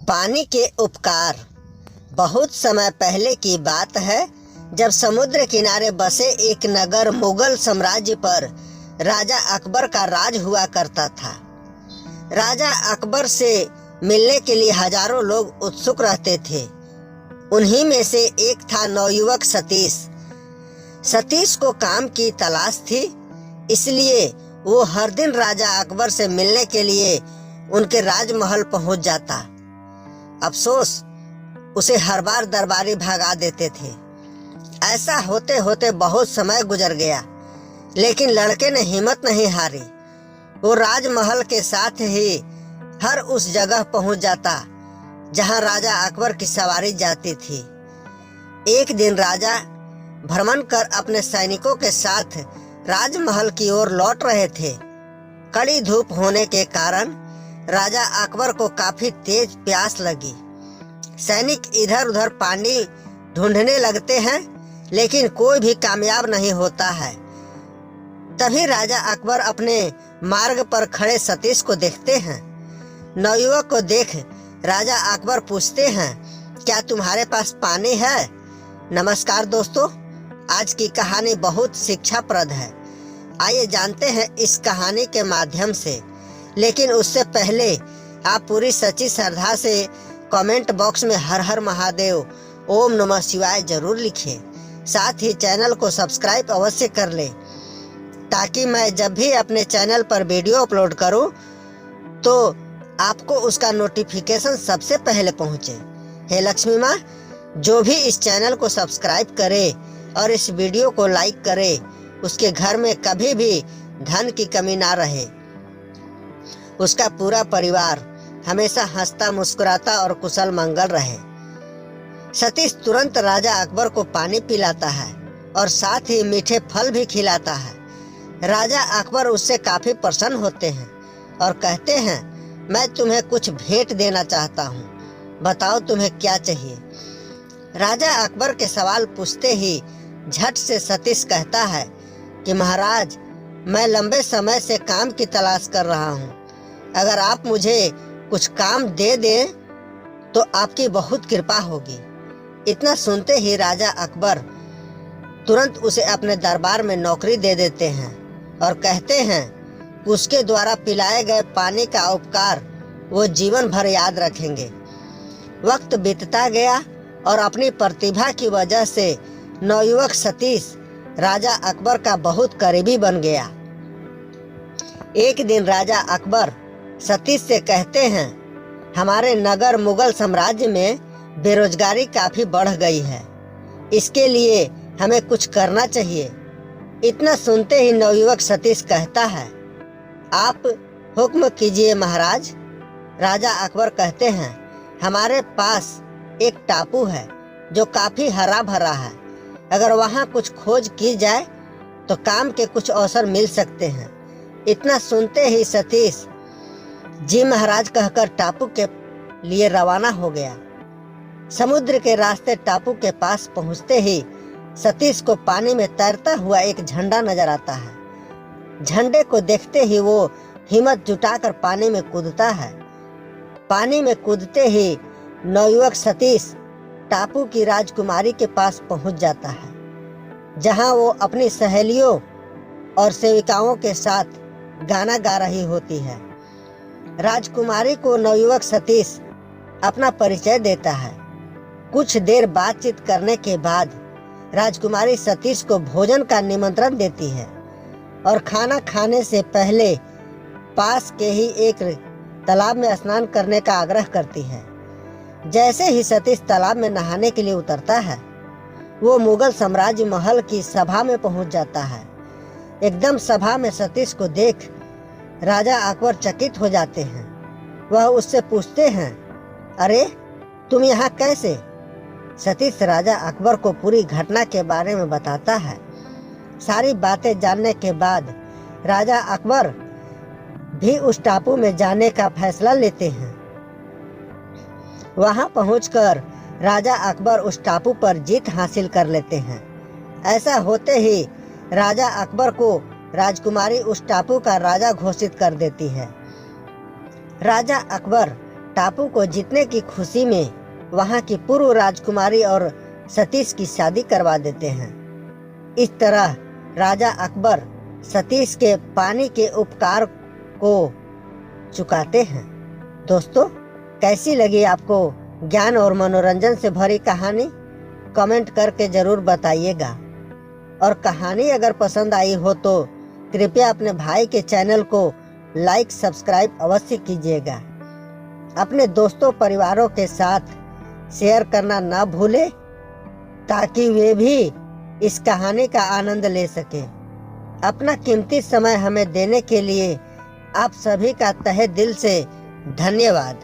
पानी के उपकार। बहुत समय पहले की बात है जब समुद्र किनारे बसे एक नगर मुगल साम्राज्य पर राजा अकबर का राज हुआ करता था। राजा अकबर से मिलने के लिए हजारों लोग उत्सुक रहते थे। उन्हीं में से एक था नवयुवक सतीश। सतीश को काम की तलाश थी, इसलिए वो हर दिन राजा अकबर से मिलने के लिए उनके राजमहल पहुंच जाता। अफसोस, उसे हर बार दरबारी भगा देते थे। ऐसा होते होते बहुत समय गुजर गया, लेकिन लड़के ने हिम्मत नहीं हारी। वो राजमहल के साथ ही हर उस जगह पहुंच जाता जहां राजा अकबर की सवारी जाती थी। एक दिन राजा भ्रमण कर अपने सैनिकों के साथ राजमहल की ओर लौट रहे थे। कड़ी धूप होने के कारण राजा अकबर को काफी तेज प्यास लगी। सैनिक इधर उधर पानी ढूंढने लगते हैं, लेकिन कोई भी कामयाब नहीं होता है। तभी राजा अकबर अपने मार्ग पर खड़े सतीश को देखते हैं। नवयुवक को देख राजा अकबर पूछते हैं, क्या तुम्हारे पास पानी है? नमस्कार दोस्तों, आज की कहानी बहुत शिक्षाप्रद है। आइए जानते हैं इस कहानी के माध्यम से। लेकिन उससे पहले आप पूरी सच्ची श्रद्धा से कमेंट बॉक्स में हर हर महादेव, ओम नमः शिवाय जरूर लिखें। साथ ही चैनल को सब्सक्राइब अवश्य कर लें, ताकि मैं जब भी अपने चैनल पर वीडियो अपलोड करूं तो आपको उसका नोटिफिकेशन सबसे पहले पहुंचे। हे लक्ष्मी माँ, जो भी इस चैनल को सब्सक्राइब करे और इस वीडियो को लाइक करे, उसके घर में कभी भी धन की कमी ना रहे। उसका पूरा परिवार हमेशा हंसता मुस्कुराता और कुशल मंगल रहे। सतीश तुरंत राजा अकबर को पानी पिलाता है और साथ ही मीठे फल भी खिलाता है। राजा अकबर उससे काफी प्रसन्न होते हैं और कहते हैं, मैं तुम्हें कुछ भेंट देना चाहता हूँ, बताओ तुम्हें क्या चाहिए। राजा अकबर के सवाल पूछते ही झट से सतीश कहता है कि महाराज, मैं लंबे समय से काम की तलाश कर रहा हूँ। अगर आप मुझे कुछ काम दे दें तो आपकी बहुत कृपा होगी। इतना सुनते ही राजा अकबर तुरंत उसे अपने दरबार में नौकरी दे देते हैं और कहते हैं कि उसके द्वारा पिलाए गए पानी का उपकार वो जीवन भर याद रखेंगे। वक्त बीतता गया और अपनी प्रतिभा की वजह से नवयुवक सतीश राजा अकबर का बहुत करीबी बन गया। एक दिन राजा अकबर सतीश से कहते हैं, हमारे नगर मुगल साम्राज्य में बेरोजगारी काफी बढ़ गई है, इसके लिए हमें कुछ करना चाहिए। इतना सुनते ही नवयुवक सतीश कहता है, आप हुक्म कीजिए महाराज। राजा अकबर कहते हैं, हमारे पास एक टापू है जो काफी हरा भरा है। अगर वहाँ कुछ खोज की जाए तो काम के कुछ अवसर मिल सकते हैं। इतना सुनते ही सतीश जी महाराज कहकर टापू के लिए रवाना हो गया। समुद्र के रास्ते टापू के पास पहुंचते ही सतीश को पानी में तैरता हुआ एक झंडा नजर आता है। झंडे को देखते ही वो हिम्मत जुटाकर पानी में कूदता है। पानी में कूदते ही नवयुवक सतीश टापू की राजकुमारी के पास पहुंच जाता है, जहां वो अपनी सहेलियों और सेविकाओं के साथ गाना गा रही होती है। राजकुमारी को नवयुवक सतीश अपना परिचय देता है। कुछ देर बातचीत करने के बाद राजकुमारी सतीश को भोजन का निमंत्रण देती है और खाना खाने से पहले पास के ही एक तालाब में स्नान करने का आग्रह करती है। जैसे ही सतीश तालाब में नहाने के लिए उतरता है, वो मुगल साम्राज्य महल की सभा में पहुंच जाता है। एकदम सभा में सतीश को देख राजा अकबर चकित हो जाते हैं। वह उससे पूछते हैं, अरे तुम यहाँ कैसे? सतीश राजा अकबर को पूरी घटना के बारे में बताता है। सारी बातें जानने के बाद राजा अकबर भी उस टापू में जाने का फैसला लेते हैं। वहां पहुंचकर राजा अकबर उस टापू पर जीत हासिल कर लेते हैं। ऐसा होते ही राजा अकबर को राजकुमारी उस टापू का राजा घोषित कर देती है। राजा अकबर टापू को जीतने की खुशी में वहां की पूर्व राजकुमारी और सतीश की शादी करवा देते हैं। इस तरह राजा अकबर सतीश के पानी के उपकार को चुकाते हैं। दोस्तों, कैसी लगी आपको ज्ञान और मनोरंजन से भरी कहानी? कमेंट करके जरूर बताइएगा। और कहानी अगर पसंद आई हो तो कृपया अपने भाई के चैनल को लाइक सब्सक्राइब अवश्य कीजिएगा। अपने दोस्तों परिवारों के साथ शेयर करना ना भूलें ताकि वे भी इस कहानी का आनंद ले सकें। अपना कीमती समय हमें देने के लिए आप सभी का तहे दिल से धन्यवाद।